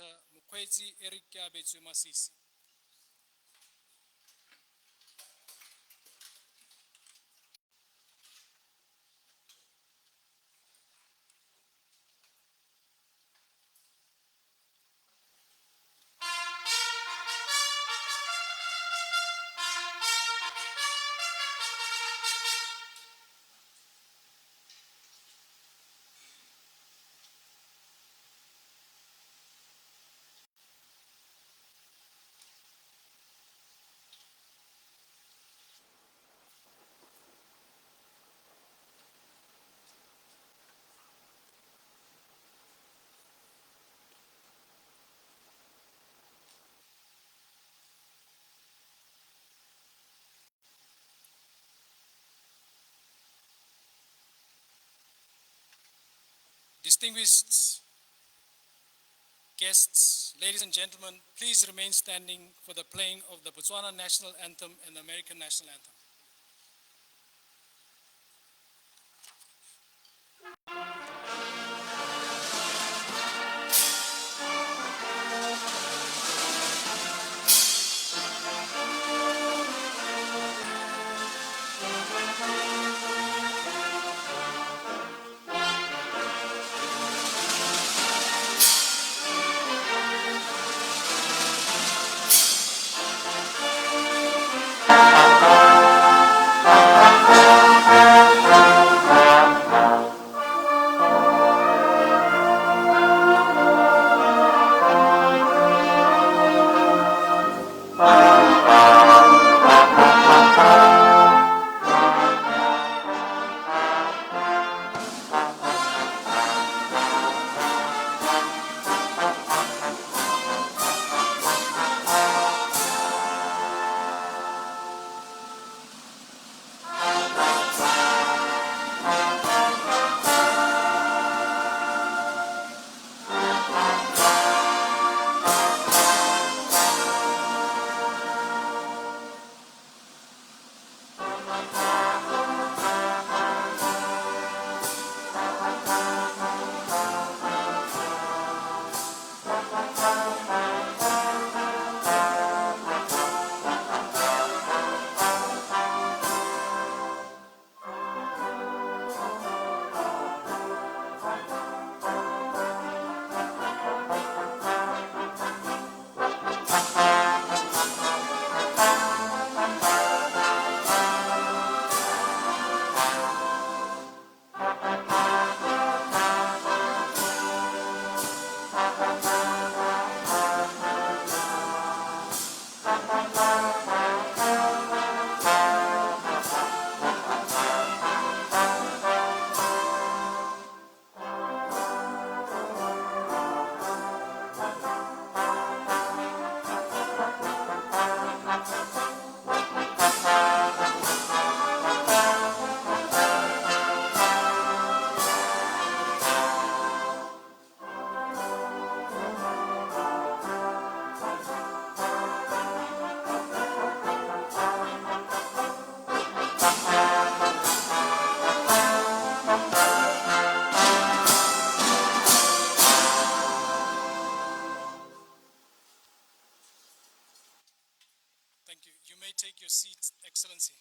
Dr. Mokgweetsi Eric Kiabetswe Masisi. Distinguished guests, ladies and gentlemen, please remain standing for the playing of the Botswana National Anthem and the American National Anthem. Thank you. You may take your seat, Excellency.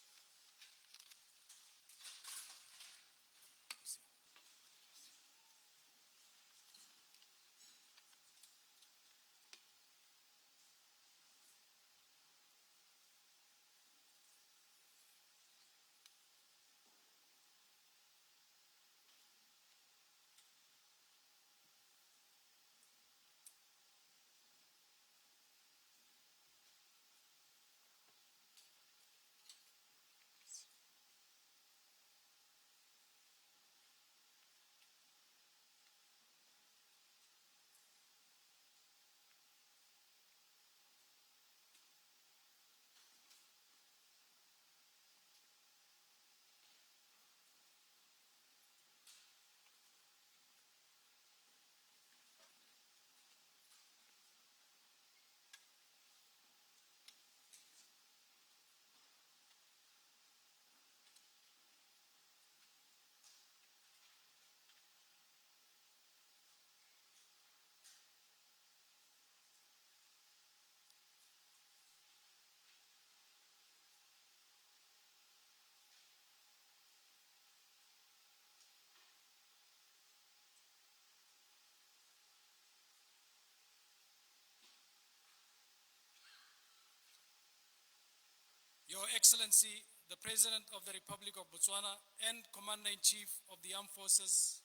Excellency, the President of the Republic of Botswana and Commander-in-Chief of the Armed Forces,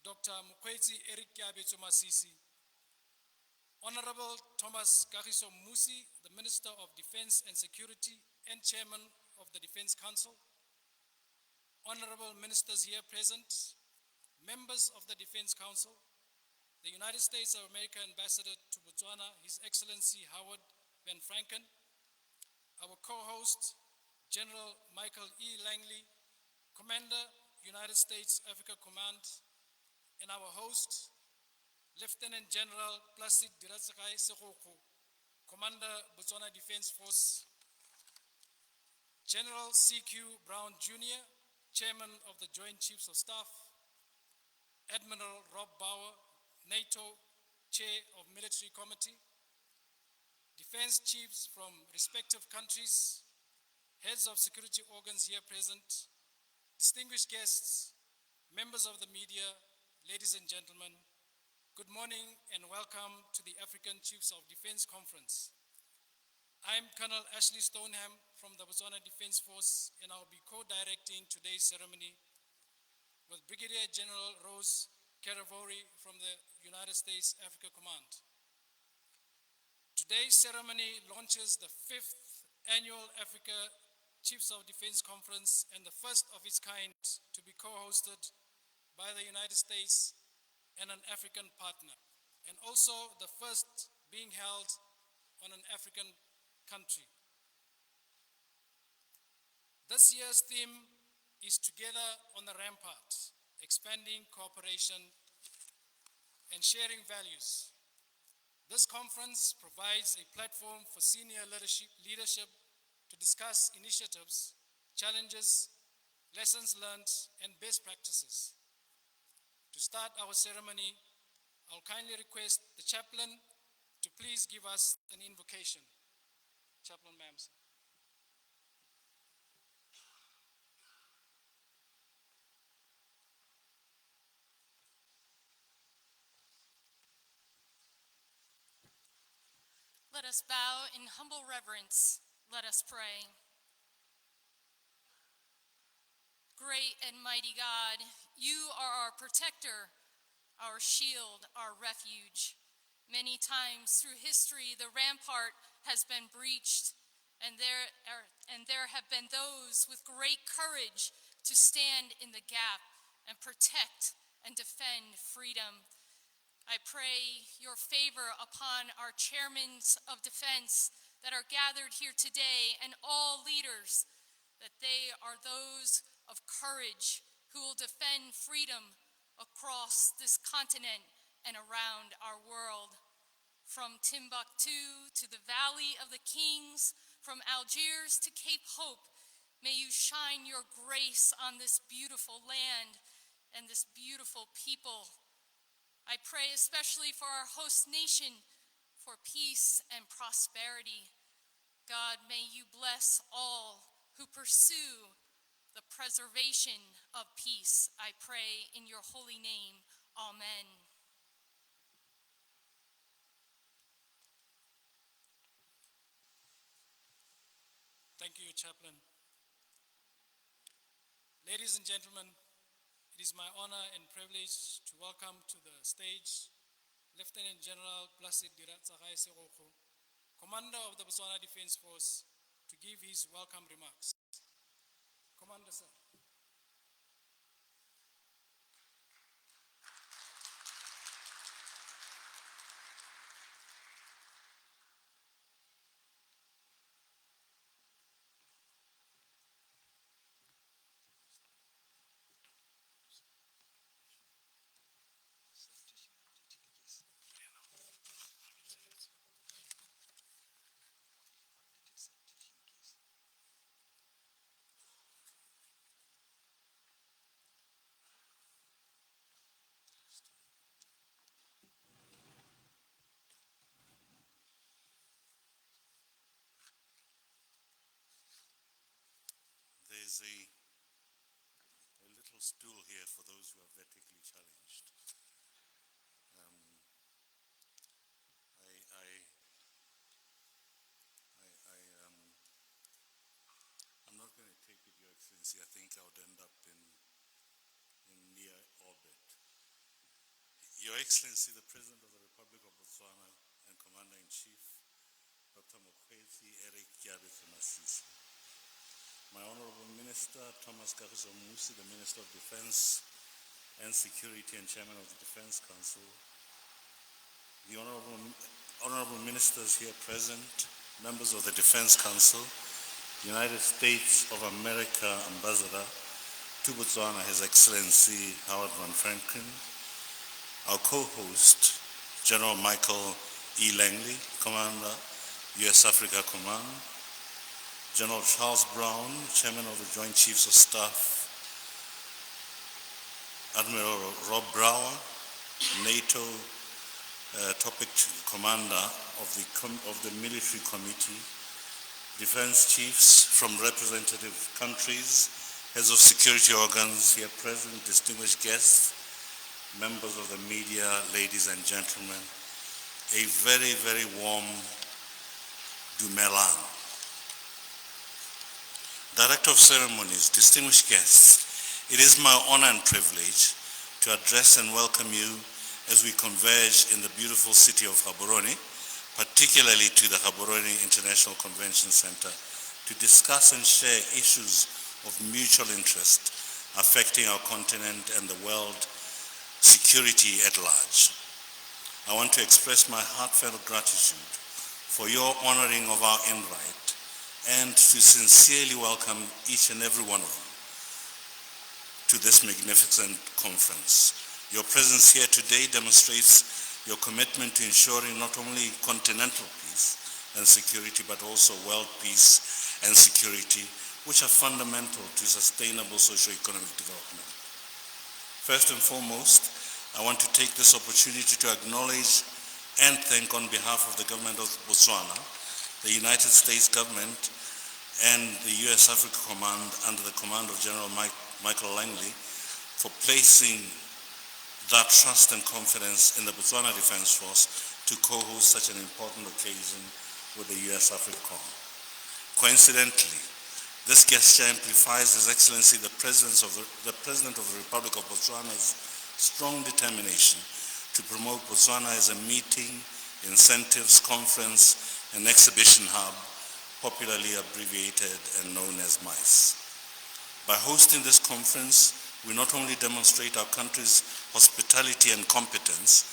Dr. Mokgweetsi Eric Kiabetso Masisi, Honorable Thomas Kagiso Musi, the Minister of Defense and Security and Chairman of the Defense Council, Honorable Ministers here present, members of the Defense Council, the United States of America Ambassador to Botswana, His Excellency Howard Van Franken, our co-host, General Michael E. Langley, Commander, United States Africa Command, and our host, Lieutenant General Placide Diratsakay Sekoko, Commander, Botswana Defense Force, General C.Q. Brown Jr., Chairman of the Joint Chiefs of Staff, Admiral Rob Bauer, NATO Chair of Military Committee, Defense Chiefs from respective countries, heads of security organs here present, distinguished guests, members of the media, ladies and gentlemen, good morning and welcome to the African Chiefs of Defense Conference. I'm Colonel Ashley Stoneham from the Botswana Defense Force, and I'll be co-directing today's ceremony with Brigadier General Rose Caravori from the United States Africa Command. Today's ceremony launches the 5th Annual Africa Chiefs of Defense Conference and the first of its kind to be co-hosted by the United States and an African partner, and also the first being held on an African country. This year's theme is Together on the Rampart, expanding cooperation and sharing values. This conference provides a platform for senior leadership to discuss initiatives, challenges, lessons learned, and best practices. To start our ceremony, I'll kindly request the chaplain to please give us an invocation. Chaplain Mamsa. Let us bow in humble reverence. Let us pray. Great and mighty God, you are our protector, our shield, our refuge. Many times through history, the rampart has been breached, and there have been those with great courage to stand in the gap and protect and defend freedom. I pray your favor upon our chairmen of defense that are gathered here today and all leaders, that they are those of courage who will defend freedom across this continent and around our world. From Timbuktu to the Valley of the Kings, from Algiers to Cape Hope, may you shine your grace on this beautiful land and this beautiful people. I pray especially for our host nation, for peace and prosperity. God, may you bless all who pursue the preservation of peace. I pray in your holy name. Amen. Thank you, Chaplain. Ladies and gentlemen, it is my honor and privilege to welcome to the stage Lieutenant General Placide Diratsakay Sekoko, Commander of the Botswana Defense Force, to give his welcome remarks. Commander, sir. There's a little stool here for those who are vertically challenged. Excellency, I think I would end up in near orbit. Your Excellency, the President of the Republic of Botswana and Commander-in-Chief, Dr. Mokgweetsi Eric Masisi. My Honorable Minister, Thomas Kagiso Musi, the Minister of Defense and Security and Chairman of the Defense Council, the Honorable Ministers here present, members of the Defense Council, United States of America Ambassador to Botswana, His Excellency Howard Van Franklin, our co-host, General Michael E. Langley, Commander, U.S. Africa Command, General Charles Brown, Chairman of the Joint Chiefs of Staff, Admiral Rob Brower, NATO Topic Commander of the Military Committee, Defense Chiefs from representative countries, heads of security organs here present, distinguished guests, members of the media, ladies and gentlemen, a very, very warm Dumelang. Director of Ceremonies, distinguished guests, it is my honor and privilege to address and welcome you as we converge in the beautiful city of Gaborone, particularly to the Gaborone International Convention Centre, to discuss and share issues of mutual interest affecting our continent and the world security at large. I want to express my heartfelt gratitude for your honoring of our invite and to sincerely welcome each and every one of you to this magnificent conference. Your presence here today demonstrates your commitment to ensuring not only continental peace and security, but also world peace and security, which are fundamental to sustainable socio-economic development. First and foremost, I want to take this opportunity to acknowledge and thank on behalf of the government of Botswana, the United States government, and the U.S. Africa Command under the command of General Michael Langley for placing that trust and confidence in the Botswana Defense Force to co-host such an important occasion with the U.S. Africa Command. Coincidentally, this gesture amplifies His Excellency the President of the Republic of Botswana's strong determination to promote Botswana as a meeting, incentives, conference, and exhibition hub, popularly abbreviated and known as MICE. By hosting this conference, we not only demonstrate our country's hospitality and competence,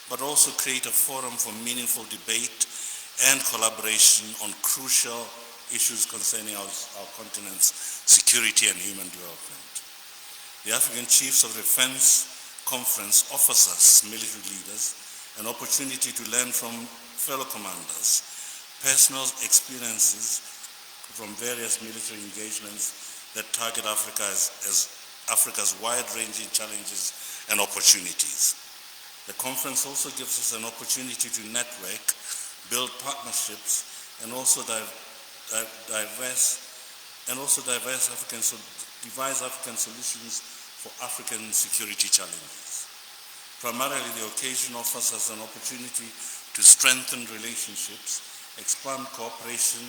but also create a forum for meaningful debate and collaboration on crucial issues concerning our continent's security and human development. The African Chiefs of Defense Conference offers us, military leaders, an opportunity to learn from fellow commanders, personal experiences from various military engagements that target Africa as Africa's wide-ranging challenges and opportunities. The conference also gives us an opportunity to network, build partnerships, and also devise African solutions for African security challenges. Primarily, the occasion offers us an opportunity to strengthen relationships, expand cooperation,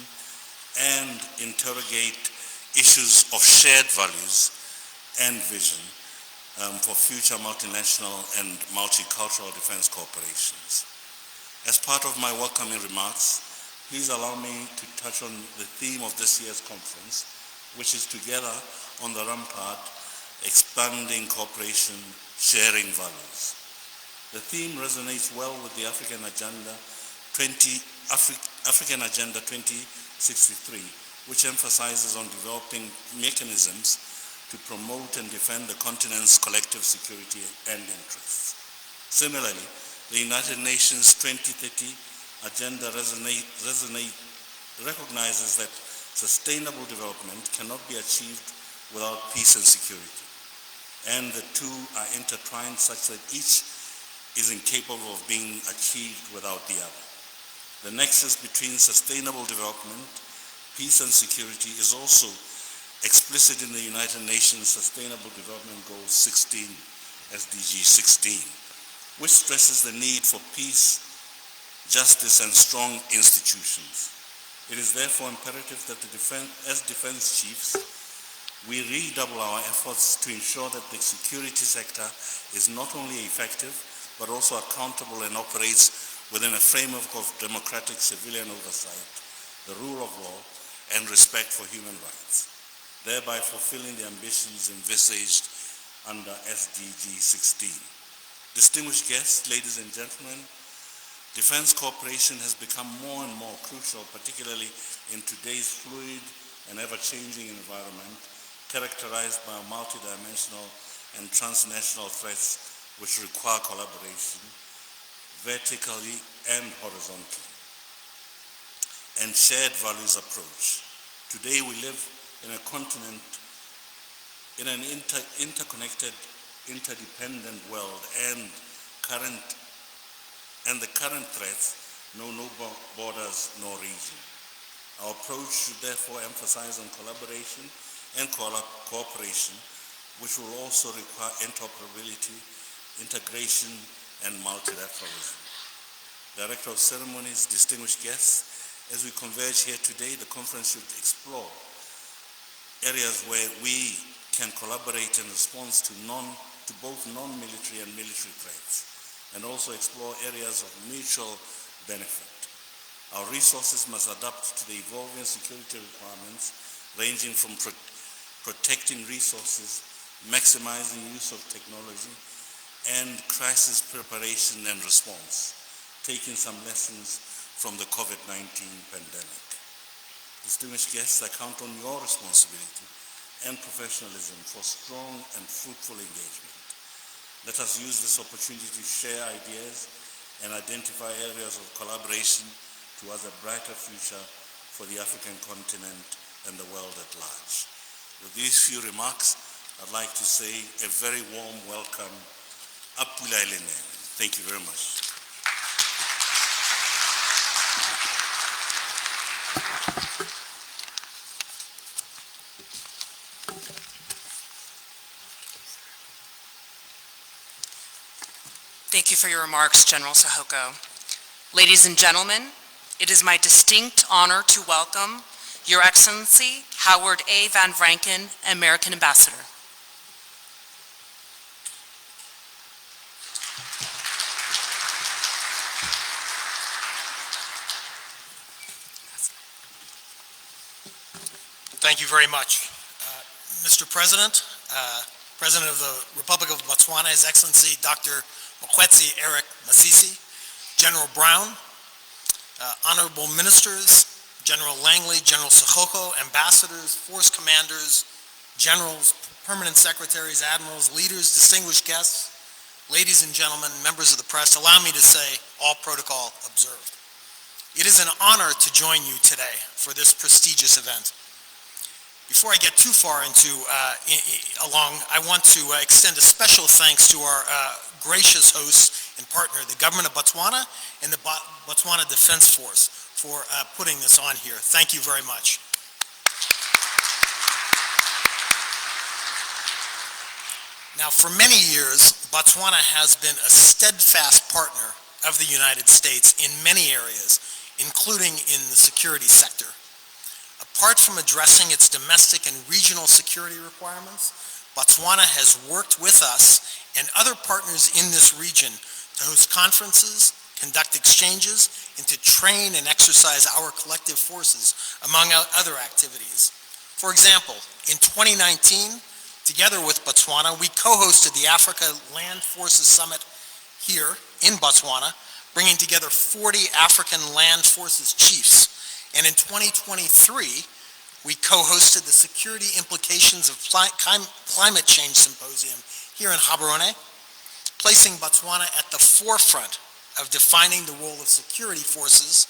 and interrogate issues of shared values and vision for future multinational and multicultural defense corporations. As part of my welcoming remarks, please allow me to touch on the theme of this year's conference, which is Together on the Rampart, Expanding Cooperation, Sharing Values. The theme resonates well with the African Agenda 2063, which emphasizes on developing mechanisms to promote and defend the continent's collective security and interests. Similarly, the United Nations 2030 Agenda recognizes that sustainable development cannot be achieved without peace and security, and the two are intertwined such that each is incapable of being achieved without the other. The nexus between sustainable development, peace and security is also explicit in the United Nations Sustainable Development Goal 16, SDG 16, which stresses the need for peace, justice, and strong institutions. It is therefore imperative that as defense chiefs, We redouble our efforts to ensure that the security sector is not only effective, but also accountable and operates within a framework of democratic civilian oversight, the rule of law, and respect for human rights, thereby fulfilling the ambitions envisaged under SDG 16. Distinguished guests, ladies and gentlemen, defense cooperation has become more and more crucial, particularly in today's fluid and ever-changing environment, characterized by multidimensional and transnational threats which require collaboration, vertically and horizontally, and shared values approach. Today we live in a continent, in an interconnected, interdependent world, and the current threats know no borders nor region. Our approach should therefore emphasize on collaboration and cooperation, which will also require interoperability, integration, and multilateralism. Director of Ceremonies, distinguished guests, as we converge here today, the conference should explore areas where we can collaborate in response to both non-military and military threats, and also explore areas of mutual benefit. Our resources must adapt to the evolving security requirements, ranging from protecting resources, maximizing use of technology, and crisis preparation and response, taking some lessons from the COVID-19 pandemic. Distinguished guests, I count on your responsibility and professionalism for strong and fruitful engagement. Let us use this opportunity to share ideas and identify areas of collaboration towards a brighter future for the African continent and the world at large. With these few remarks, I'd like to say a very warm welcome. Apula Elene. Thank you very much. Thank you for your remarks, General Sahoko. Ladies and gentlemen, it is my distinct honor to welcome Your Excellency Howard A. Van Vranken, American Ambassador. Thank you very much. Mr. President, President of the Republic of Botswana, His Excellency Dr. Mokgweetsi Eric Masisi, General Brown, Honorable Ministers, General Langley, General Sahoko, Ambassadors, Force Commanders, Generals, Permanent Secretaries, Admirals, Leaders, distinguished guests, ladies and gentlemen, members of the press, allow me to say, all protocol observed. It is an honor to join you today for this prestigious event. Before I get too far into I want to extend a special thanks to our gracious host and partner, the Government of Botswana and the Botswana Defense Force, for putting this on here. Thank you very much. Now, for many years, Botswana has been a steadfast partner of the United States in many areas, including in the security sector. Apart from addressing its domestic and regional security requirements, Botswana has worked with us and other partners in this region to host conferences, conduct exchanges, and to train and exercise our collective forces, among other activities. For example, in 2019, together with Botswana, we co-hosted the Africa Land Forces Summit here in Botswana, bringing together 40 African Land Forces chiefs. And in 2023, we co-hosted the Security Implications of Climate Change Symposium here in Gaborone, placing Botswana at the forefront of defining the role of security forces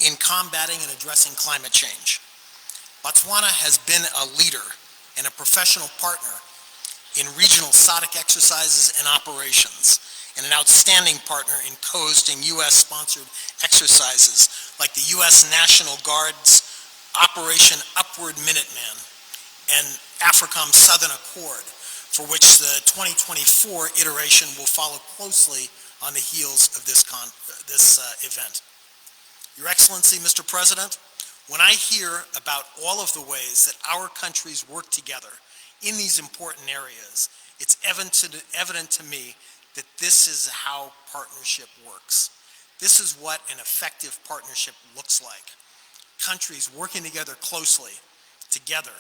in combating and addressing climate change. Botswana has been a leader and a professional partner in regional SADC exercises and operations, and an outstanding partner in co-hosting US-sponsored exercises like the US National Guard's Operation Upward Minuteman and AFRICOM Southern Accord, for which the 2024 iteration will follow closely on the heels of this event. Your Excellency, Mr. President, When I hear about all of the ways that our countries work together in these important areas, it's evident to me that this is how partnership works. This is what an effective partnership looks like. Countries working together closely, together,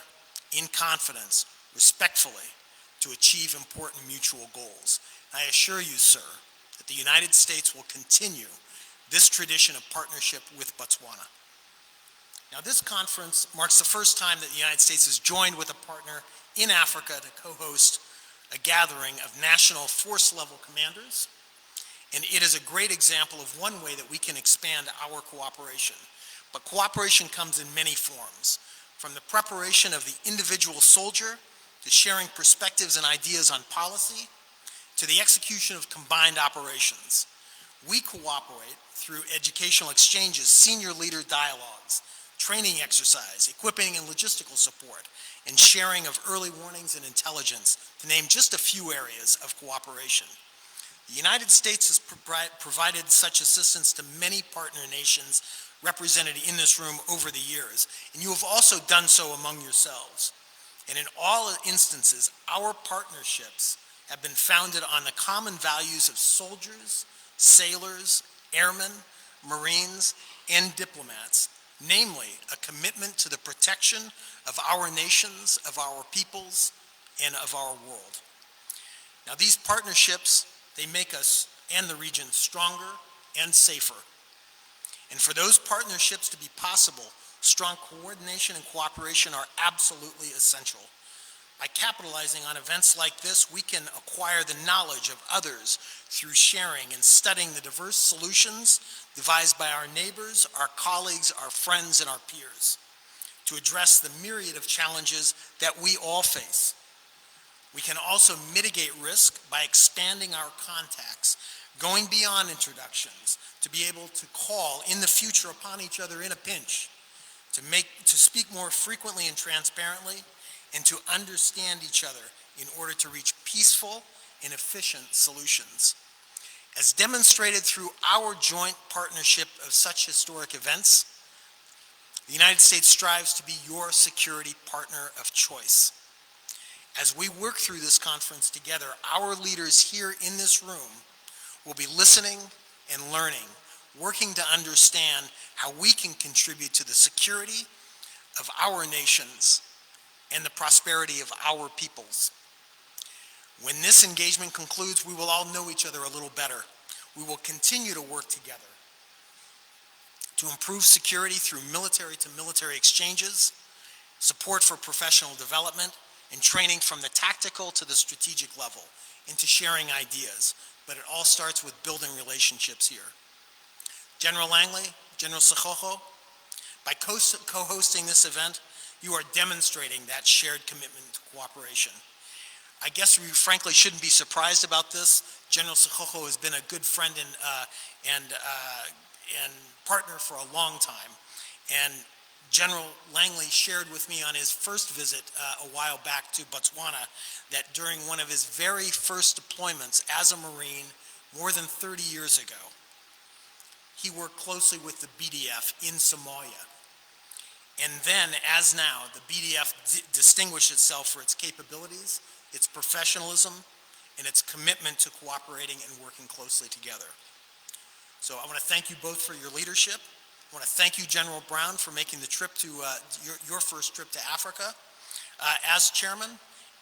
in confidence, respectfully, to achieve important mutual goals. I assure you, sir, that the United States will continue this tradition of partnership with Botswana. Now, this conference marks the first time that the United States has joined with a partner in Africa to co-host a gathering of national force-level commanders, and it is a great example of one way that we can expand our cooperation. But cooperation comes in many forms, from the preparation of the individual soldier to sharing perspectives and ideas on policy, to the execution of combined operations. We cooperate through educational exchanges, senior leader dialogues, training exercise, equipping and logistical support, and sharing of early warnings and intelligence, to name just a few areas of cooperation. The United States has provided such assistance to many partner nations represented in this room over the years, and you have also done so among yourselves. And in all instances, our partnerships have been founded on the common values of soldiers, sailors, airmen, Marines, and diplomats, namely a commitment to the protection of our nations, of our peoples, and of our world. Now, these partnerships, they make us and the region stronger and safer. And for those partnerships to be possible, strong coordination and cooperation are absolutely essential. By capitalizing on events like this, we can acquire the knowledge of others through sharing and studying the diverse solutions devised by our neighbors, our colleagues, our friends, and our peers to address the myriad of challenges that we all face. We can also mitigate risk by expanding our contacts, going beyond introductions, to be able to call in the future upon each other in a pinch, to speak more frequently and transparently, and to understand each other in order to reach peaceful and efficient solutions. As demonstrated through our joint partnership of such historic events, the United States strives to be your security partner of choice. As we work through this conference together, our leaders here in this room will be listening and learning, working to understand how we can contribute to the security of our nations and the prosperity of our peoples. When this engagement concludes, we will all know each other a little better. We will continue to work together to improve security through military-to-military exchanges, support for professional development, and training from the tactical to the strategic level, into sharing ideas. But it all starts with building relationships here. General Langley, General Sekgogo, by co-hosting this event, you are demonstrating that shared commitment to cooperation. I guess we frankly shouldn't be surprised about this. General Sekgogo has been a good friend and partner for a long time. And General Langley shared with me on his first visit a while back to Botswana that during one of his very first deployments as a Marine more than 30 years ago, he worked closely with the BDF in Somalia. And then, as now, the BDF distinguished itself for its capabilities, its professionalism, and its commitment to cooperating and working closely together. So I want to thank you both for your leadership. I want to thank you, General Brown, for making the trip to your first trip to Africa as chairman.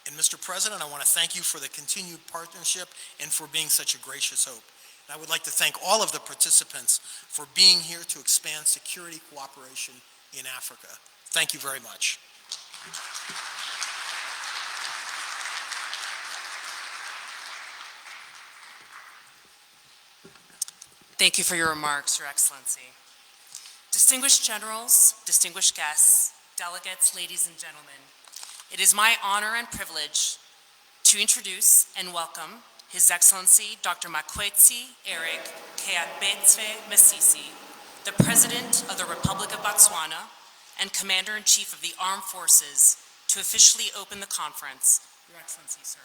And Mr. President, I want to thank you for the continued partnership and for being such a gracious host. And I would like to thank all of the participants for being here to expand security cooperation in Africa. Thank you very much. Thank you for your remarks, Your Excellency. Distinguished generals, distinguished guests, delegates, ladies and gentlemen, it is my honor and privilege to introduce and welcome His Excellency Dr. Mokhwetsi Eric Keabetswe Masisi, the President of the Republic of Botswana and Commander-in-Chief of the Armed Forces, to officially open the conference. Your Excellency, sir.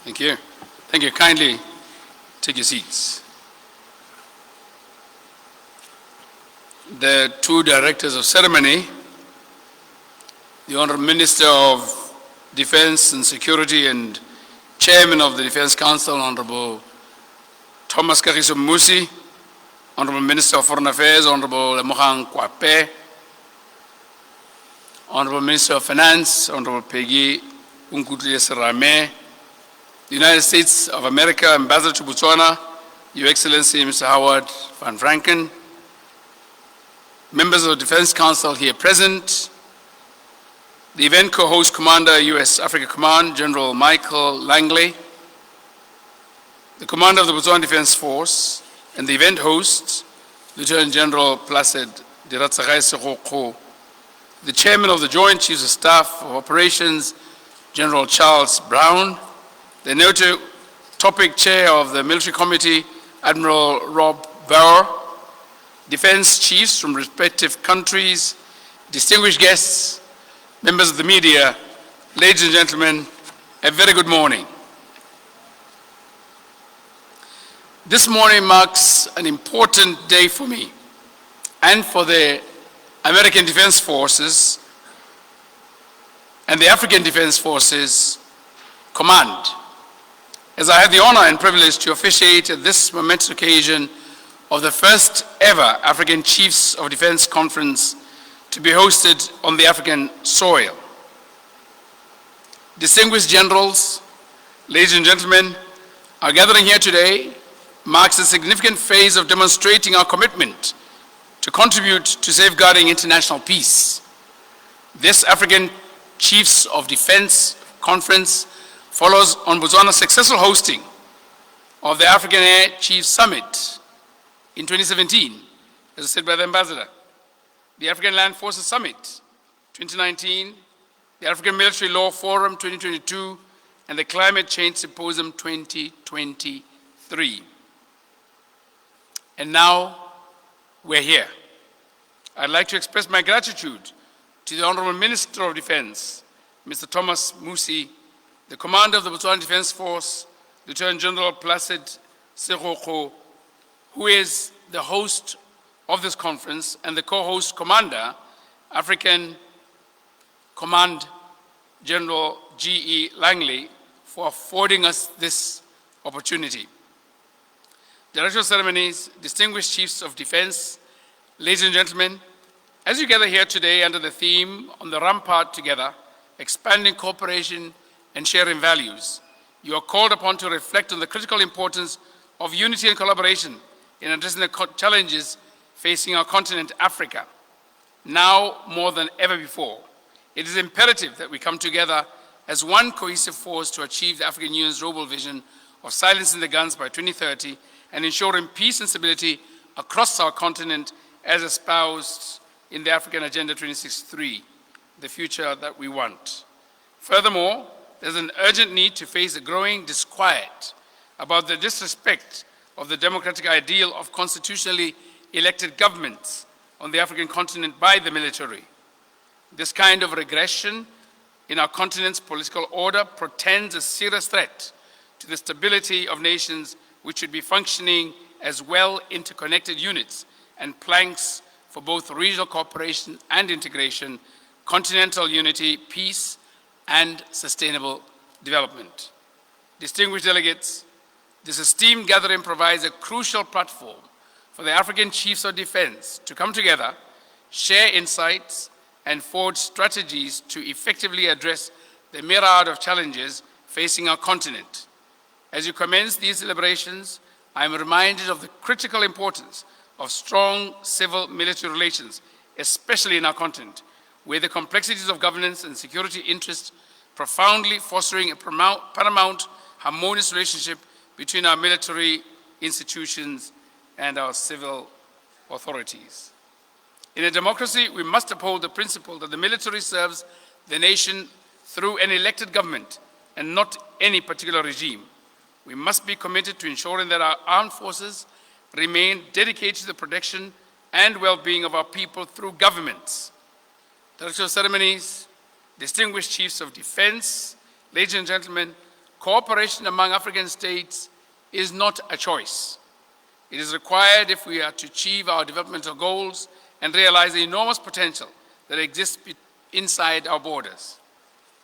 Thank you. Thank you. Kindly take your seats. The two directors of ceremony, the Honourable Minister of Defence and Security and Chairman of the Defence Council, Honourable Thomas Kagiso Musi, Honourable Minister of Foreign Affairs, Honourable Lemogang Kwape, Honourable Minister of Finance, Honourable Peggy Unkutli Serame, the United States of America Ambassador to Botswana, Your Excellency Mr. Howard Van Franken, members of the Defence Council here present, the event co-host Commander, U.S. Africa Command, General Michael Langley, the Commander of the Botswana Defence Force, and the event host, Lieutenant General Placid Diratsagai Sekoko, the Chairman of the Joint Chiefs of Staff of Operations, General Charles Brown, the noted topic chair of the Military Committee, Admiral Rob Bauer, defense chiefs from respective countries, distinguished guests, members of the media, ladies and gentlemen, a very good morning. This morning marks an important day for me and for the American Defense Forces and the African Defense Forces Command, as I have the honor and privilege to officiate at this momentous occasion of the first ever African Chiefs of Defense Conference to be hosted on the African soil. Distinguished generals, ladies and gentlemen, our gathering here today marks a significant phase of demonstrating our commitment to contribute to safeguarding international peace. This African Chiefs of Defense Conference follows on Botswana's successful hosting of the African Air Chiefs Summit in 2017, as said by the Ambassador, the African Land Forces Summit 2019, the African Military Law Forum 2022, and the Climate Change Symposium 2023. And now we're here. I'd like to express my gratitude to the Honourable Minister of Defence, Mr. Thomas Musi, the Commander of the Botswana Defence Force, Lieutenant General Placid Sekoko, who is the host of this conference, and the co-host Commander, African Command General G.E. Langley, for affording us this opportunity. Director of Ceremonies, distinguished Chiefs of Defense, ladies and gentlemen, as you gather here today under the theme on the rampart together, expanding cooperation and sharing values, you are called upon to reflect on the critical importance of unity and collaboration in addressing the challenges facing our continent, Africa. Now more than ever before, it is imperative that we come together as one cohesive force to achieve the African Union's global vision of silencing the guns by 2030 and ensuring peace and stability across our continent as espoused in the African Agenda 2063, the future that we want. Furthermore, there's an urgent need to face the growing disquiet about the disrespect of the democratic ideal of constitutionally elected governments on the African continent by the military. This kind of regression in our continent's political order portends a serious threat to the stability of nations which should be functioning as well interconnected units and planks for both regional cooperation and integration, continental unity, peace, and sustainable development. Distinguished delegates, this esteemed gathering provides a crucial platform for the African Chiefs of Defense to come together, share insights, and forge strategies to effectively address the myriad of challenges facing our continent. As you commence these deliberations, I am reminded of the critical importance of strong civil-military relations, especially in our continent, where the complexities of governance and security interests profoundly fostering a paramount harmonious relationship between our military institutions and our civil authorities. In a democracy, we must uphold the principle that the military serves the nation through an elected government and not any particular regime. We must be committed to ensuring that our armed forces remain dedicated to the protection and well-being of our people through governments. Director of Ceremonies, distinguished Chiefs of Defense, ladies and gentlemen, cooperation among African states is not a choice. It is required if we are to achieve our developmental goals and realize the enormous potential that exists inside our borders.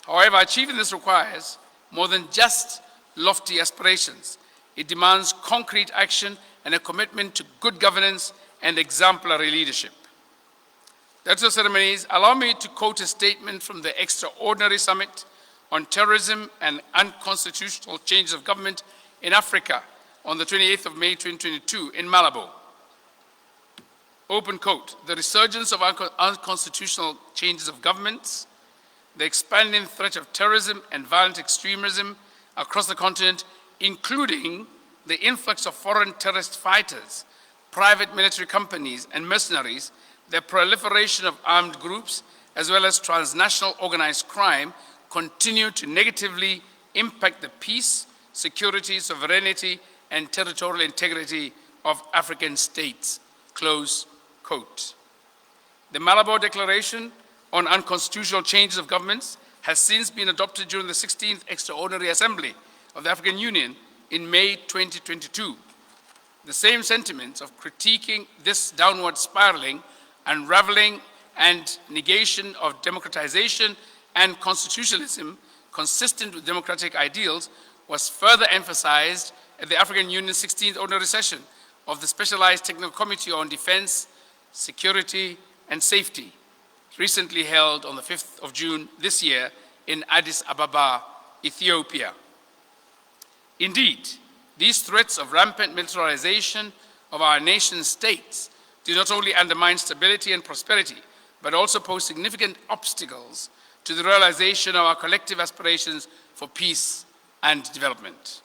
However, achieving this requires more than just lofty aspirations. It demands concrete action and a commitment to good governance and exemplary leadership. That's the ceremonies. Allow me to quote a statement from the Extraordinary Summit on Terrorism and Unconstitutional Changes of Government in Africa on the 28th of May 2022 in Malabo. Open quote, the resurgence of unconstitutional changes of governments, the expanding threat of terrorism and violent extremism across the continent, including the influx of foreign terrorist fighters, private military companies and mercenaries, the proliferation of armed groups, as well as transnational organized crime, continue to negatively impact the peace, security, sovereignty, and territorial integrity of African states. Close quote. The Malabo Declaration on Unconstitutional Changes of Governments has since been adopted during the 16th Extraordinary Assembly of the African Union in May 2022. The same sentiments of critiquing this downward spiraling, unraveling, and negation of democratization and constitutionalism consistent with democratic ideals was further emphasized at the African Union's 16th Ordinary Session of the Specialized Technical Committee on Defense, Security, and Safety, recently held on the 5th of June this year in Addis Ababa, Ethiopia. Indeed, these threats of rampant militarization of our nation states do not only undermine stability and prosperity, but also pose significant obstacles to the realization of our collective aspirations for peace and development.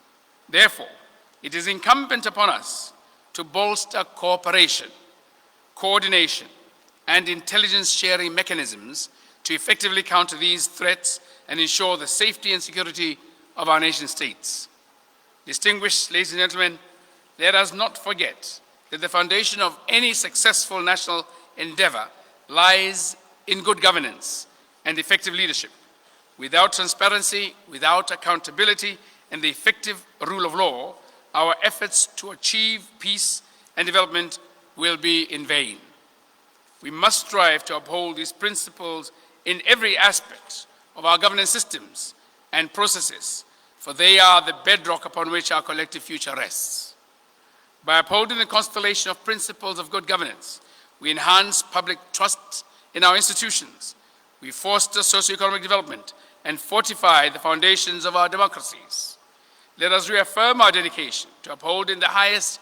Therefore, it is incumbent upon us to bolster cooperation, coordination, and intelligence sharing mechanisms to effectively counter these threats and ensure the safety and security of our nation states. Distinguished ladies and gentlemen, let us not forget that the foundation of any successful national endeavor lies in good governance and effective leadership. Without transparency, without accountability, and the effective rule of law, our efforts to achieve peace and development will be in vain. We must strive to uphold these principles in every aspect of our governance systems and processes, for they are the bedrock upon which our collective future rests. By upholding the constellation of principles of good governance, we enhance public trust in our institutions, we foster socio-economic development, and fortify the foundations of our democracies. Let us reaffirm our dedication to upholding the highest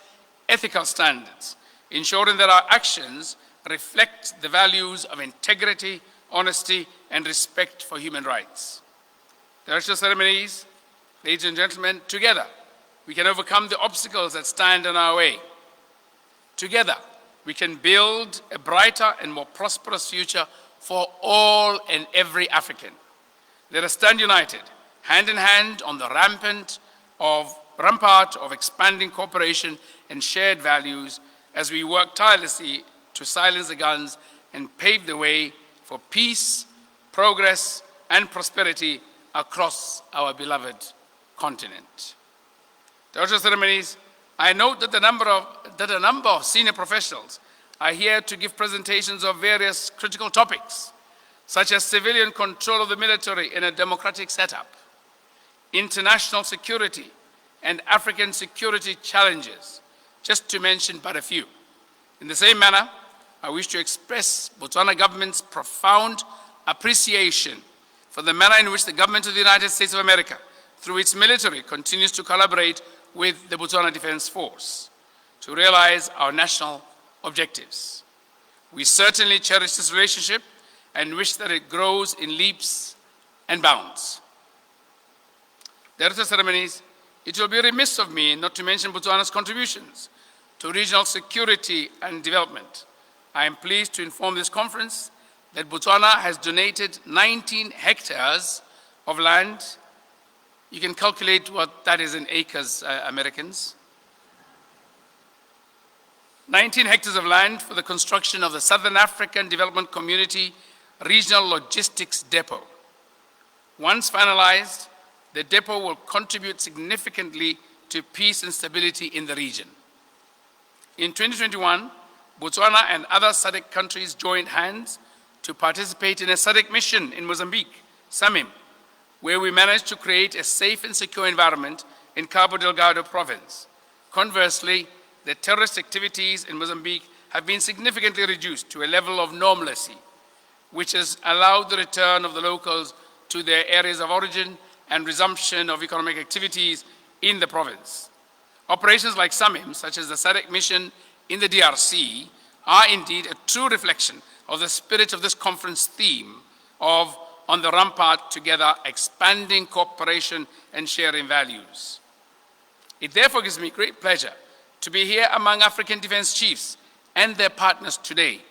ethical standards, ensuring that our actions reflect the values of integrity, honesty, and respect for human rights. The ritual ceremonies, ladies and gentlemen, together we can overcome the obstacles that stand in our way. Together we can build a brighter and more prosperous future for all and every African. Let us stand united, hand in hand on the rampart of expanding cooperation and shared values as we work tirelessly to silence the guns and pave the way for peace, progress, and prosperity across our beloved continent. The ritual ceremonies, I note that a number of senior professionals are here to give presentations of various critical topics, such as civilian control of the military in a democratic setup, international security, and African security challenges, just to mention but a few. In the same manner, I wish to express Botswana government's profound appreciation for the manner in which the government of the United States of America, through its military, continues to collaborate with the Botswana Defense Force to realize our national objectives. We certainly cherish this relationship and wish that it grows in leaps and bounds. The ritual ceremonies, it will be remiss of me not to mention Botswana's contributions to regional security and development. I am pleased to inform this conference that Botswana has donated 19 hectares of land. You can calculate what that is in acres, Americans. 19 hectares of land for the construction of the Southern African Development Community Regional Logistics Depot. Once finalized, the depot will contribute significantly to peace and stability in the region. In 2021, Botswana and other SADC countries joined hands to participate in a SADC mission in Mozambique, SAMIM, where we managed to create a safe and secure environment in Cabo Delgado province. Conversely, the terrorist activities in Mozambique have been significantly reduced to a level of normalcy, which has allowed the return of the locals to their areas of origin and resumption of economic activities in the province. Operations like SAMIM, such as the SADC mission in the DRC, are indeed a true reflection of the spirit of this conference theme of On the Rampart Together, expanding cooperation and sharing values. It therefore gives me great pleasure to be here among African defense chiefs and their partners today,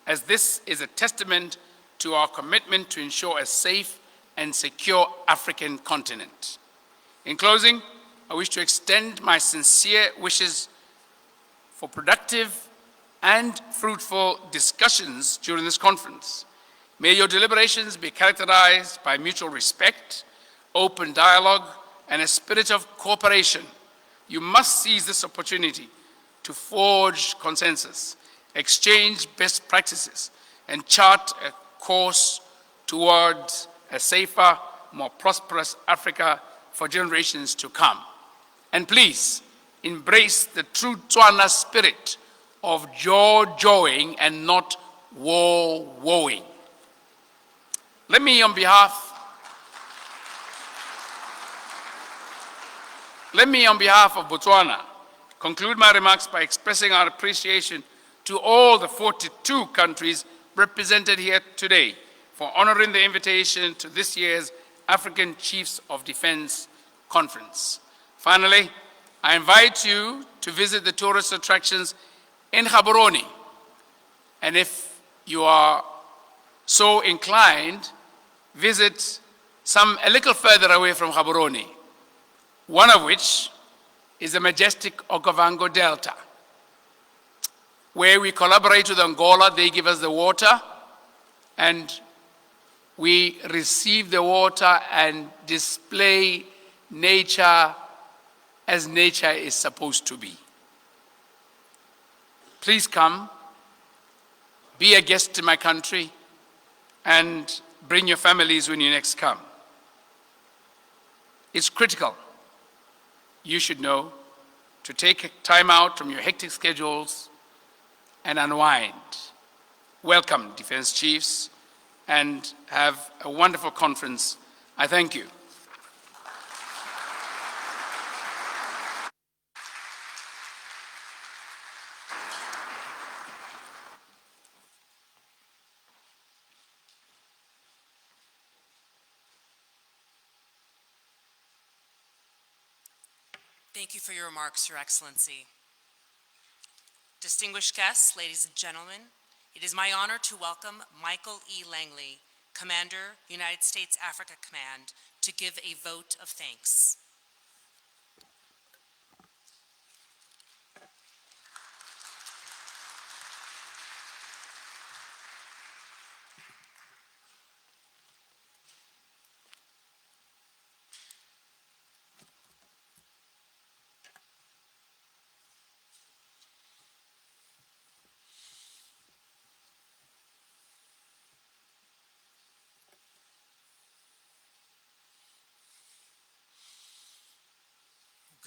as this is a testament to our commitment to ensure a safe and secure African continent. In closing, I wish to extend my sincere wishes for productive and fruitful discussions during this conference. May your deliberations be characterized by mutual respect, open dialogue, and a spirit of cooperation. You must seize this opportunity to forge consensus, exchange best practices, and chart a course towards a safer, more prosperous Africa for generations to come. And please, embrace the true Tswana spirit of jaw-jawing and not war-woeing. Let me, on behalf of Botswana, conclude my remarks by expressing our appreciation to all the 42 countries represented here today for honoring the invitation to this year's African Chiefs of Defense Conference. Finally, I invite you to visit the tourist attractions in Gaborone. And if you are so inclined, visit some a little further away from Gaborone, one of which is the majestic Okavango Delta, where we collaborate with Angola. They give us the water, and we receive the water and display nature as nature is supposed to be. Please come, be a guest in my country, and bring your families when you next come. It's critical, you should know, to take time out from your hectic schedules and unwind. Welcome, Defense Chiefs, and have a wonderful conference. I thank you. Thank you for your remarks, Your Excellency. Distinguished guests, ladies and gentlemen, it is my honor to welcome Michael E. Langley, Commander, United States Africa Command, to give a vote of thanks.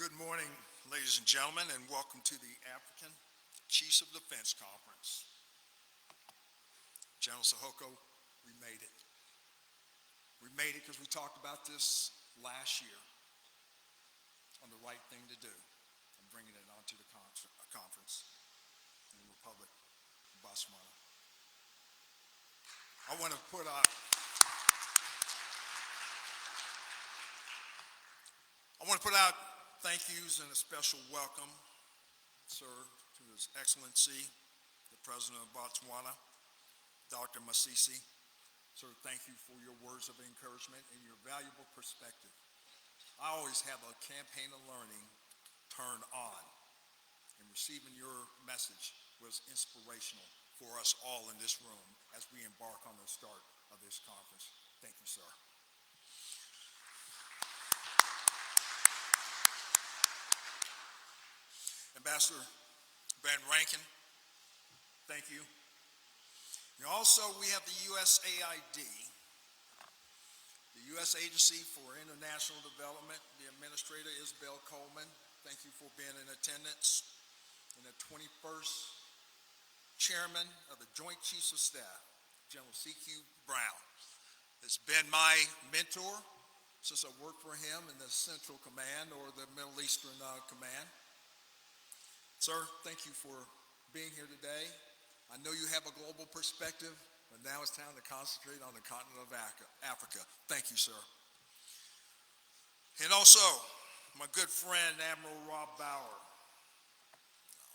Good morning, ladies and gentlemen, and welcome to the African Chiefs of Defense Conference. General Sahoko, we made it. We made it because we talked about this last year on the right thing to do and bringing it onto the conference in the Republic of Botswana. I want to put out thank yous and a special welcome, sir, to His Excellency, the President of Botswana, Dr. Masisi. Sir, thank you for your words of encouragement and your valuable perspective. I always have a campaign of learning turned on, and receiving your message was inspirational for us all in this room as we embark on the start of this conference. Thank you, sir. Ambassador Van Rankin, thank you. And also, we have the USAID, the U.S. Agency for International Development. The Administrator, Isabel Coleman, thank you for being in attendance. And the 21st Chairman of the Joint Chiefs of Staff, General C.Q. Brown, has been my mentor since I worked for him in the Central Command or the Middle Eastern Command. Sir, thank you for being here today. I know you have a global perspective, but now it's time to concentrate on the continent of Africa. Thank you, sir. And also, my good friend, Admiral Rob Bauer,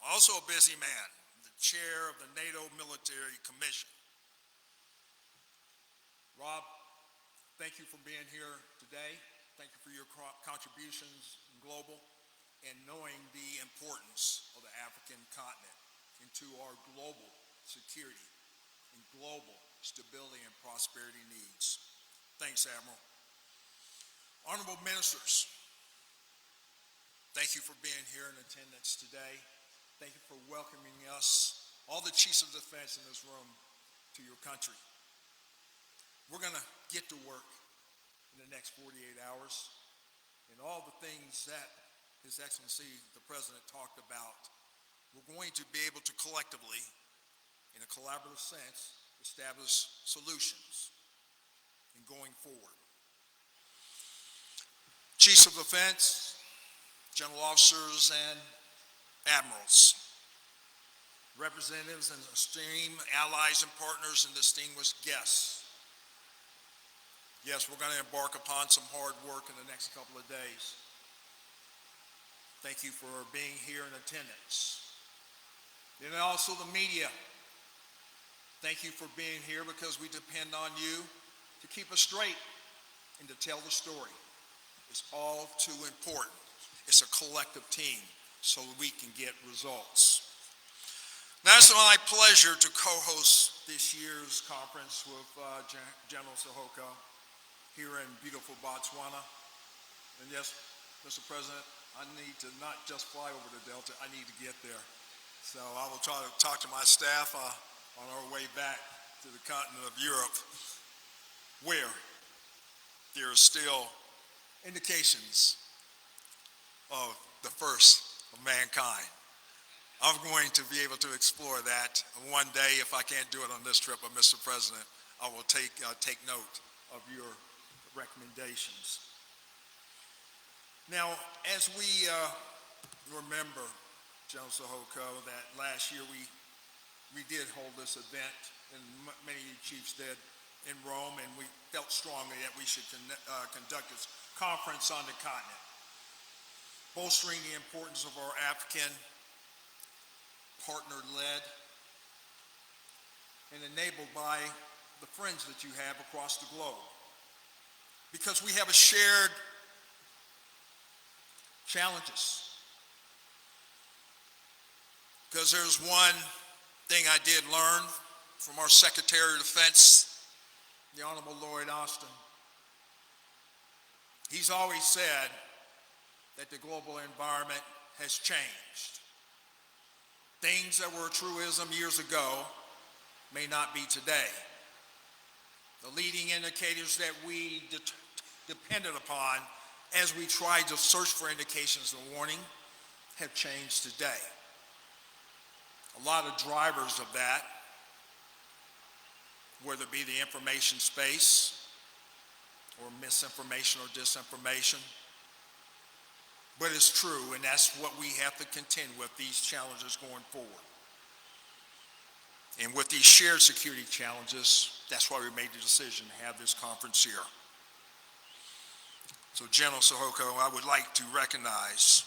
also a busy man, the chair of the NATO Military Commission. Rob, thank you for being here today. Thank you for your contributions in global and knowing the importance of the African continent into our global security and global stability and prosperity needs. Thanks, Admiral. Honorable ministers, thank you for being here in attendance today. Thank you for welcoming us, all the chiefs of defense in this room, to your country. We're going to get to work in the next 48 hours, and all the things that His Excellency, the President, talked about, we're going to be able to collectively, in a collaborative sense, establish solutions in going forward. Chiefs of Defense, General Officers, and Admirals, representatives and esteemed allies and partners and distinguished guests. Yes, we're going to embark upon some hard work in the next couple of days. Thank you for being here in attendance. And also the media. Thank you for being here because we depend on you to keep us straight and to tell the story. It's all too important. It's a collective team so we can get results. Now, it's my pleasure to co-host this year's conference with General Sihoko here in beautiful Botswana. And yes, Mr. President, I need to not just fly over the Delta, I need to get there. So I will try to talk to my staff on our way back to the continent of Europe, where there are still indications of the first of mankind. I'm going to be able to explore that one day. If I can't do it on this trip, but Mr. President, I will take note of your recommendations. Now, as we remember, General Sihoko, that last year we did hold this event, and many chiefs did, in Rome, and we felt strongly that we should conduct this conference on the continent, bolstering the importance of our African partner-led and enabled by the friends that you have across the globe. Because we have a shared challenges. Because there's one thing I did learn from our Secretary of Defense, the Honorable Lloyd Austin. He's always said that the global environment has changed. Things that were a truism years ago may not be today. The leading indicators that we depended upon as we tried to search for indications of warning have changed today. A lot of drivers of that, whether it be the information space or misinformation or disinformation, but it's true, and that's what we have to contend with, these challenges going forward. And with these shared security challenges, that's why we made the decision to have this conference here. So General Sihoko, I would like to recognize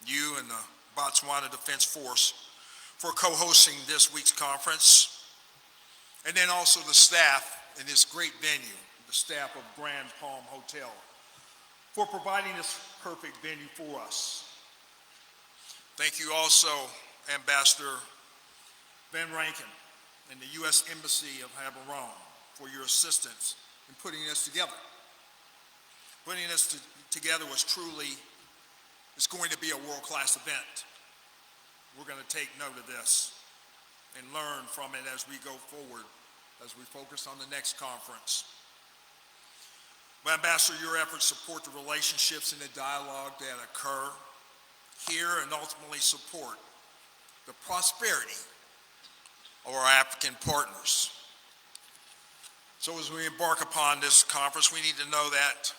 you and the Botswana Defense Force for co-hosting this week's conference, and then also the staff in this great venue, the staff of Grand Palm Hotel, for providing this perfect venue for us. Thank you also, Ambassador Van Rankin and the U.S. Embassy of Gaborone for your assistance in putting this together. Putting this together was truly, it's going to be a world-class event. we're going to take note of this and learn from it as we go forward, as we focus on the next conference. But Ambassador, your efforts support the relationships and the dialogue that occur here and ultimately support the prosperity of our African partners. So as we embark upon this conference, we need to know that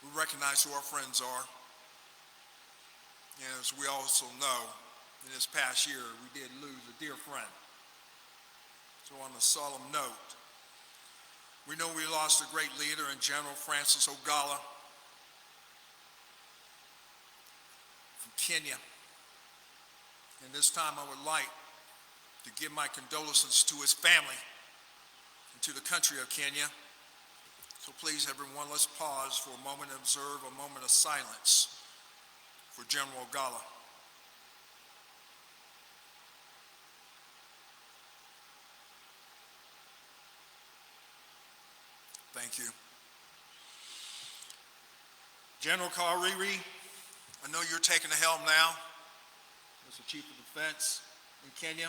we recognize who our friends are. And as we also know, in this past year, we did lose a dear friend. So on a solemn note, we know we lost a great leader in General Francis Ogola from Kenya. And this time I would like to give my condolences to his family and to the country of Kenya. So please, everyone, let's pause for a moment and observe a moment of silence for General Ogola. Thank you. General Kariri, I know you're taking the helm now as the Chief of Defense in Kenya.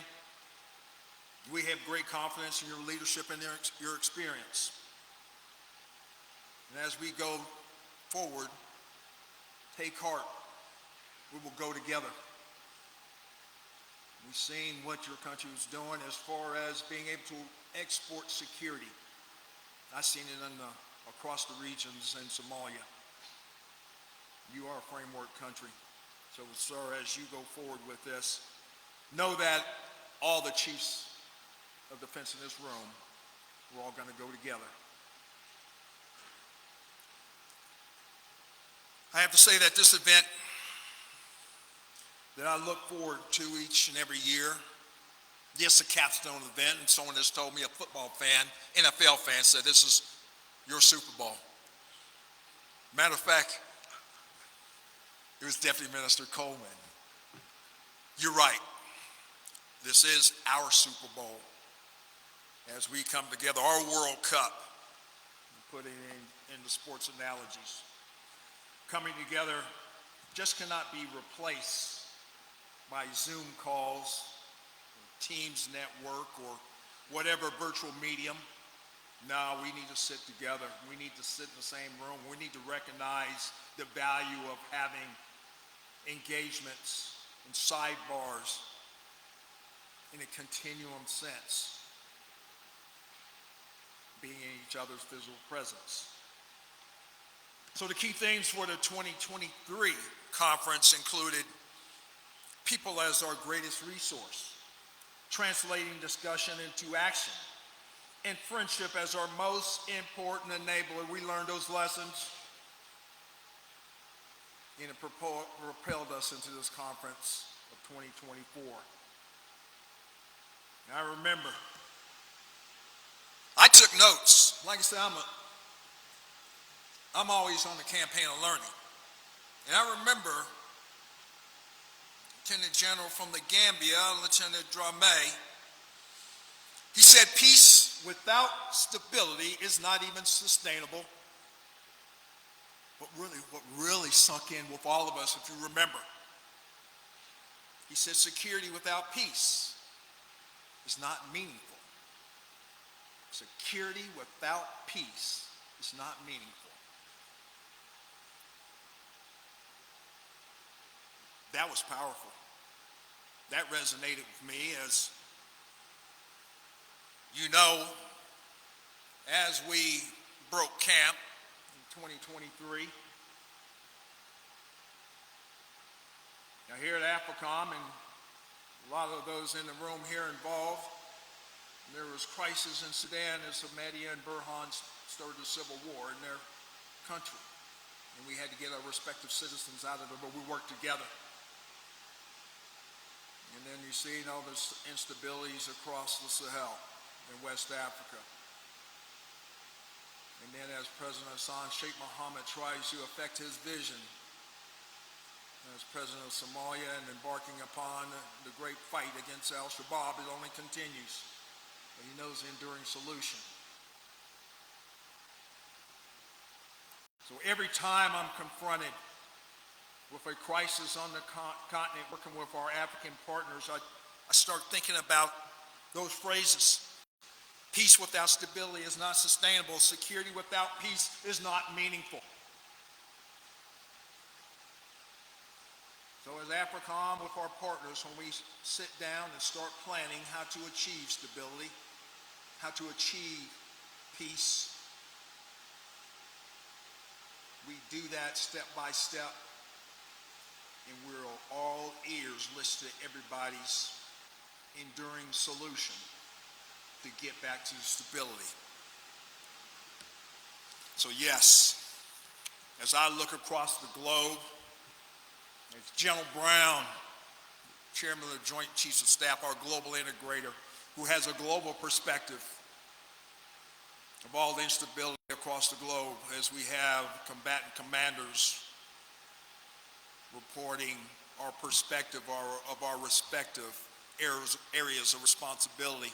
We have great confidence in your leadership and your experience. And as we go forward, take heart. We will go together. We've seen what your country is doing as far as being able to export security. I've seen it across the regions in Somalia. You are a framework country. So, sir, as you go forward with this, know that all the chiefs of defense in this room, we're all going to go together. I have to say that this event that I look forward to each and every year, this is a capstone event, and someone has told me, a football fan, NFL fan, said this is your Super Bowl. Matter of fact, it was Deputy Minister Coleman. You're right. This is our Super Bowl as we come together, our World Cup, put it in the sports analogies. Coming together just cannot be replaced by Zoom calls, Teams network, or whatever virtual medium. No, we need to sit together. We need to sit in the same room. We need to recognize the value of having engagements and sidebars in a continuum sense, being in each other's physical presence. So the key themes for the 2023 conference included people as our greatest resource, translating discussion into action, and friendship as our most important enabler. We learned those lessons, and it propelled us into this conference of 2024. And I remember, I took notes. Like I said, I'm always on the campaign of learning. And I remember Lieutenant General from the Gambia, Lieutenant Dramé, he said, peace without stability is not even sustainable. But what really sunk in with all of us, if you remember, he said, security without peace is not meaningful. Security without peace is not meaningful. That was powerful. That resonated with me, as you know, as we broke camp in 2023. Now here at AFRICOM, and a lot of those in the room here involved, there was crisis in Sudan as Hamadi and Burhan started a civil war in their country. And we had to get our respective citizens out of there, but we worked together. And then you see all those instabilities across the Sahel in West Africa. And then as President Hassan Sheikh Mohammed tries to effect his vision as President of Somalia and embarking upon the great fight against Al-Shabaab, it only continues. But he knows the enduring solution. So every time I'm confronted with a crisis on the continent, working with our African partners, I start thinking about those phrases. Peace without stability is not sustainable. Security without peace is not meaningful. So as AFRICOM with our partners, when we sit down and start planning how to achieve stability, how to achieve peace, we do that step by step, and we're all ears listening to everybody's enduring solution to get back to stability. So yes, as I look across the globe, as General Brown, Chairman of the Joint Chiefs of Staff, our global integrator, who has a global perspective of all the instability across the globe, as we have combatant commanders reporting our perspective of our respective areas of responsibility.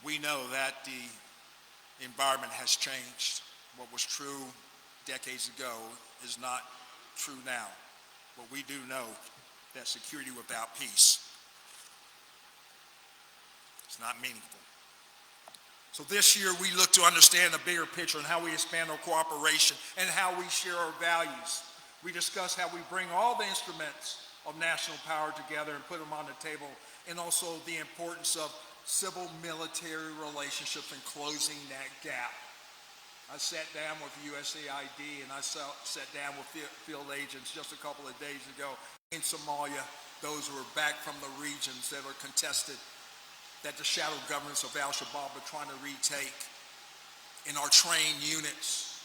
We know that the environment has changed. What was true decades ago is not true now. But we do know that security without peace is not meaningful. So this year we look to understand the bigger picture and how we expand our cooperation and how we share our values. We discuss how we bring all the instruments of national power together and put them on the table, and also the importance of civil-military relationships and closing that gap. I sat down with USAID and I sat down with field agents just a couple of days ago in Somalia, those who are back from the regions that are contested, that the shadow governments of Al-Shabaab are trying to retake, in our trained units,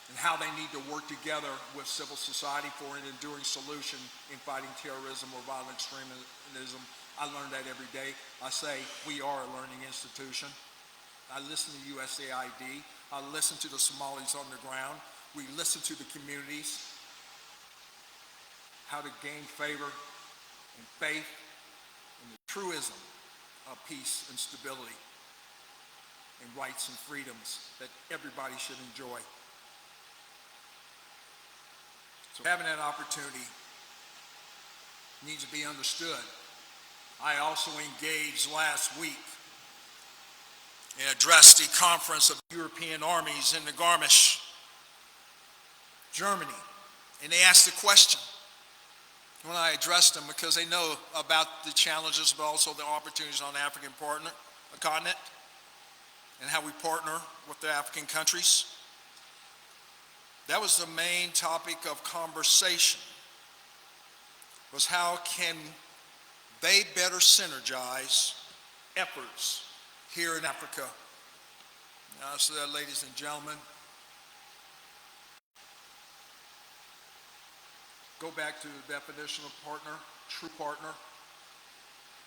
and how they need to work together with civil society for an enduring solution in fighting terrorism or violent extremism. I learn that every day. I say we are a learning institution. I listen to USAID. I listen to the Somalis on the ground. We listen to the communities, how to gain favor and faith in the truism of peace and stability and rights and freedoms that everybody should enjoy. So having that opportunity needs to be understood. I also engaged last week and addressed the conference of European armies in the Garmisch, Germany. And they asked the question when I addressed them, because they know about the challenges but also the opportunities on the African continent and how we partner with the African countries. That was the main topic of conversation, was how can they better synergize efforts here in Africa. Now, so that, ladies and gentlemen, go back to the definition of partner, true partner.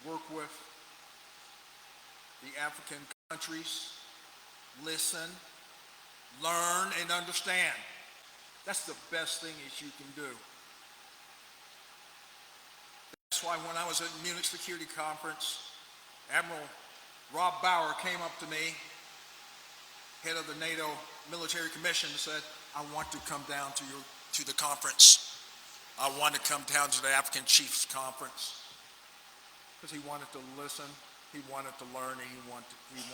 Work with the African countries, listen, learn, and understand. That's the best thing that you can do. That's why when I was at Munich Security Conference, Admiral Rob Bauer came up to me, head of the NATO Military Commission, and said, I want to come down to the conference. I want to come down to the African Chiefs Conference. Because he wanted to listen, he wanted to learn, and he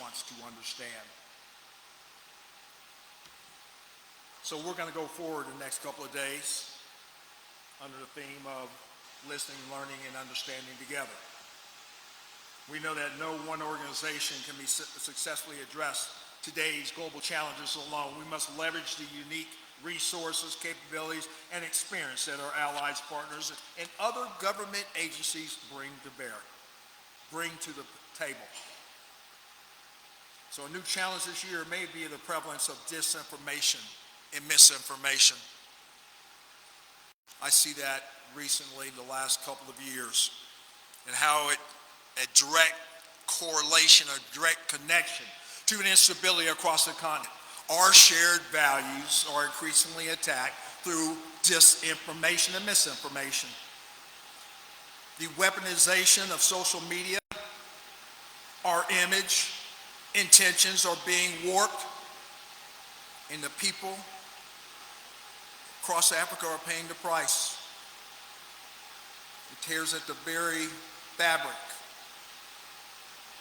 wants to understand. So we're going to go forward the next couple of days under the theme of listening, learning, and understanding together. We know that no one organization can be successfully address today's global challenges alone. We must leverage the unique resources, capabilities, and experience that our allies, partners, and other government agencies bring to bear, bring to the table. So a new challenge this year may be the prevalence of disinformation and misinformation. I see that recently the last couple of years, and how a direct correlation, a direct connection to an instability across the continent. Our shared values are increasingly attacked through disinformation and misinformation. The weaponization of social media, our image, intentions are being warped. and the people across Africa are paying the price. It tears at the very fabric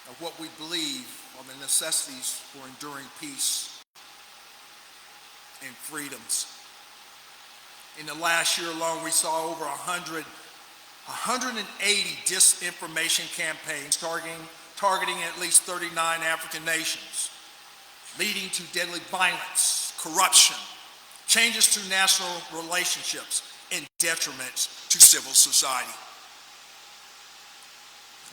of what we believe are the necessities for enduring peace and freedoms. In the last year alone, we saw over 180 disinformation campaigns targeting at least 39 African nations, leading to deadly violence, corruption, changes to national relationships, and detriments to civil society.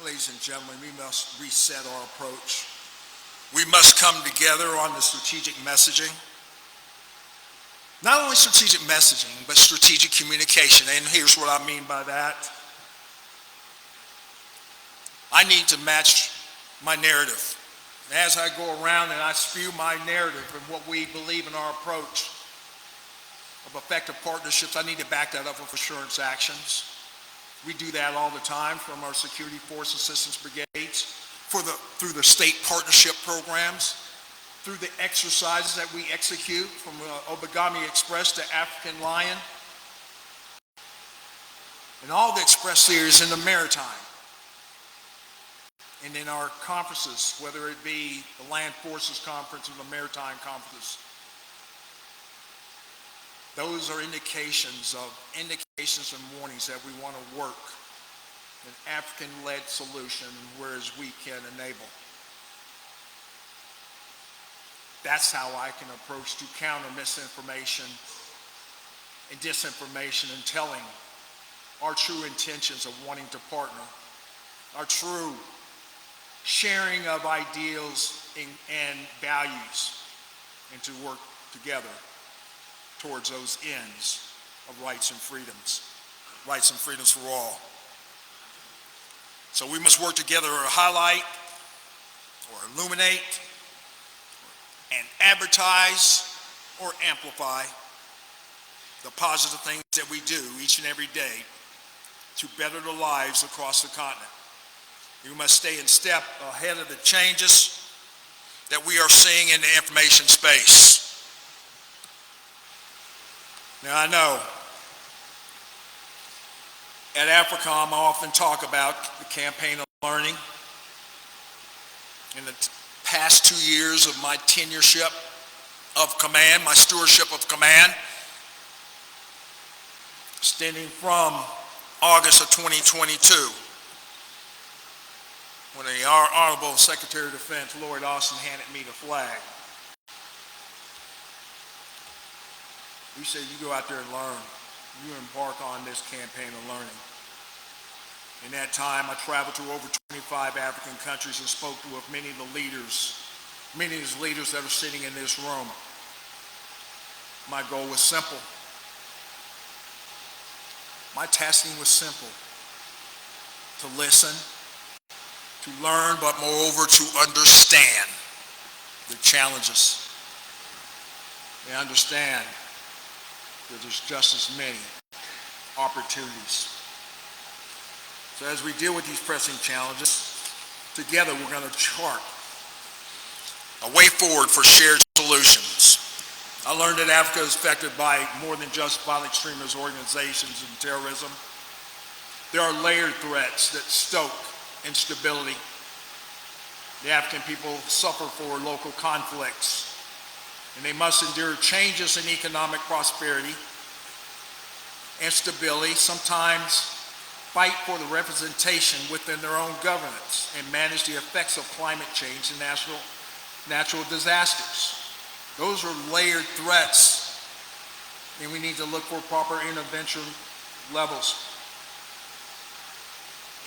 Ladies and gentlemen, we must reset our approach. We must come together on the strategic messaging. Not only strategic messaging, but strategic communication. And here's what I mean by that. I need to match my narrative. As I go around and I spew my narrative and what we believe in our approach of effective partnerships, I need to back that up with assurance actions. We do that all the time from our security force assistance brigades, through the state partnership programs, through the exercises that we execute from Obagami Express to African Lion, and all the express series in the maritime. And in our conferences, whether it be the Land Forces Conference or the Maritime Conferences, those are indications and warnings that we want to work an African-led solution whereas we can enable. That's how I can approach to counter misinformation and disinformation and telling our true intentions of wanting to partner, our true sharing of ideals and values, and to work together towards those ends of rights and freedoms for all. So we must work together to highlight or illuminate and advertise or amplify the positive things that we do each and every day to better the lives across the continent. We must stay in step ahead of the changes that we are seeing in the information space. Now I know at AFRICOM I often talk about the campaign of learning. In the past 2 years of my tenureship of command, my stewardship of command, extending from August of 2022, when the Honorable Secretary of Defense, Lloyd Austin, handed me the flag. We said, you go out there and learn. You embark on this campaign of learning. In that time, I traveled to over 25 African countries and spoke with many of the leaders that are sitting in this room. My goal was simple. My tasking was simple: to listen, to learn, but moreover to understand the challenges. They understand that there's just as many opportunities. So as we deal with these pressing challenges, together we're going to chart a way forward for shared solutions. I learned that Africa is affected by more than just violent extremist organizations and terrorism. There are layered threats that stoke instability. The African people suffer for local conflicts, and they must endure changes in economic prosperity and stability, sometimes fight for the representation within their own governance, and manage the effects of climate change and natural disasters. Those are layered threats, and we need to look for proper intervention levels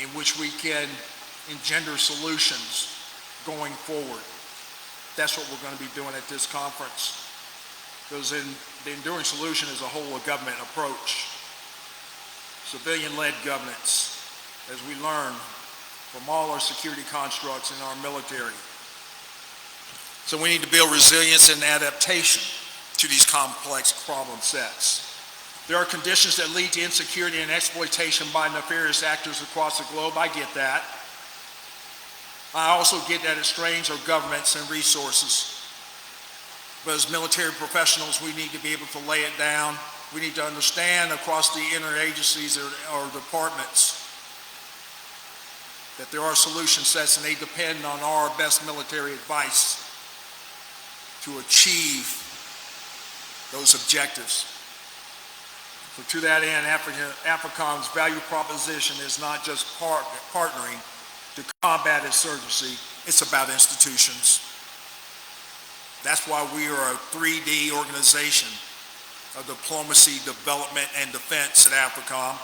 in which we can engender solutions going forward. That's what we're going to be doing at this conference. Because the enduring solution is a whole of government approach. Civilian-led governance, as we learn from all our security constructs in our military. So we need to build resilience and adaptation to these complex problem sets. There are conditions that lead to insecurity and exploitation by nefarious actors across the globe. I get that. I also get that it strains our governments and resources. But as military professionals, we need to be able to lay it down. We need to understand across the interagencies or departments that there are solution sets and they depend on our best military advice to achieve those objectives. So to that end, AFRICOM's value proposition is not just partnering to combat insurgency, it's about institutions. That's why we are a 3D organization of diplomacy, development, and defense at AFRICOM.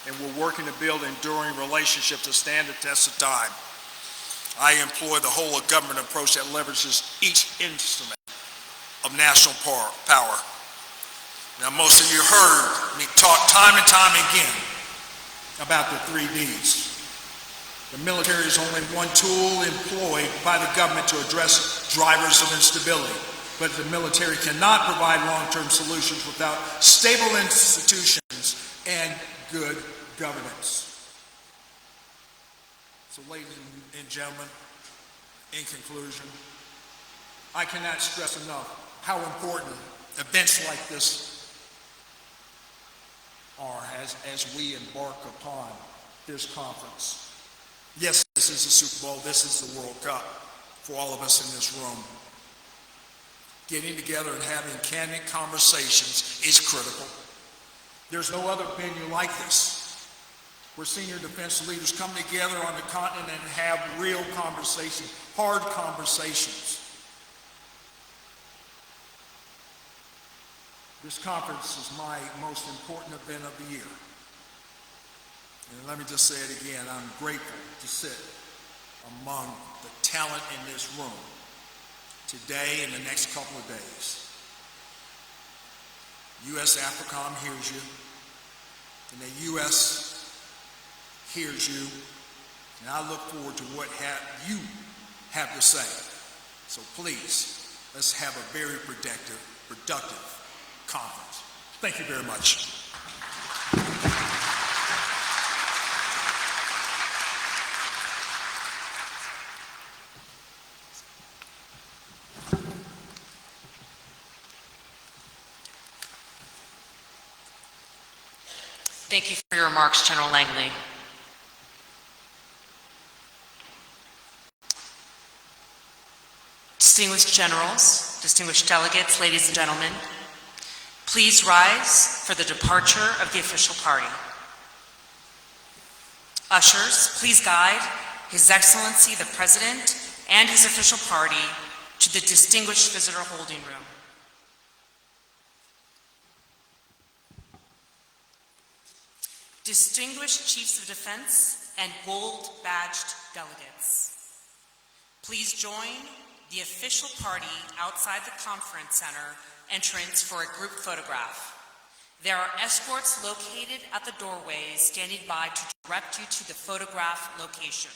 And we're working to build enduring relationships that stand the test of time. I employ the whole of government approach that leverages each instrument of national power. Now, most of you heard me talk time and time again about the 3Ds. The military is only one tool employed by the government to address drivers of instability. But the military cannot provide long-term solutions without stable institutions and good governance. So, ladies and gentlemen, in conclusion, I cannot stress enough how important events like this are as we embark upon this conference. Yes, this is the Super Bowl, this is the World Cup for all of us in this room. Getting together and having candid conversations is critical. There's no other venue like this, where senior defense leaders come together on the continent and have real conversations, hard conversations. This conference is my most important event of the year. And let me just say it again, I'm grateful to sit among the talent in this room today and the next couple of days. US-AFRICOM hears you, and the US hears you, and I look forward to what you have to say. So please, let's have a very productive conference. Thank you very much. Thank you for your remarks, General Langley. Distinguished generals, distinguished delegates, ladies and gentlemen, please rise for the departure of the official party. Ushers, please guide His Excellency the President and his official party to the distinguished visitor holding room. Distinguished Chiefs of Defense and gold-badged delegates, please join the official party outside the Conference Center entrance for a group photograph. There are escorts located at the doorways standing by to direct you to the photograph location.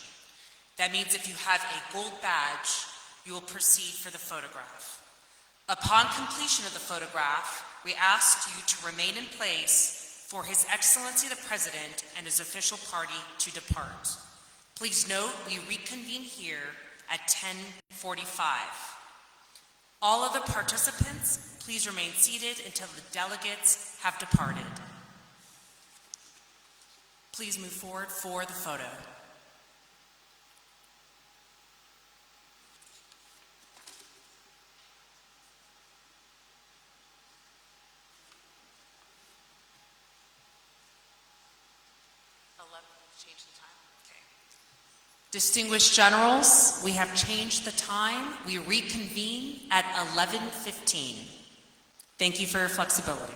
That means if you have a gold badge, you will proceed for the photograph. Upon completion of the photograph, we ask you to remain in place for His Excellency the President and his official party to depart. Please note we reconvene here at 10:45. All of the participants, please remain seated until the delegates have departed. Please move forward for the photo. Change the time. Okay. Distinguished generals, we have changed the time. We reconvene at 11:15. Thank you for your flexibility.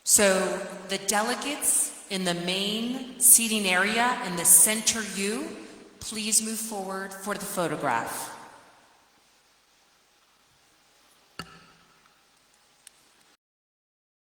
So the delegates in the main seating area in the center U, please move forward for the photograph.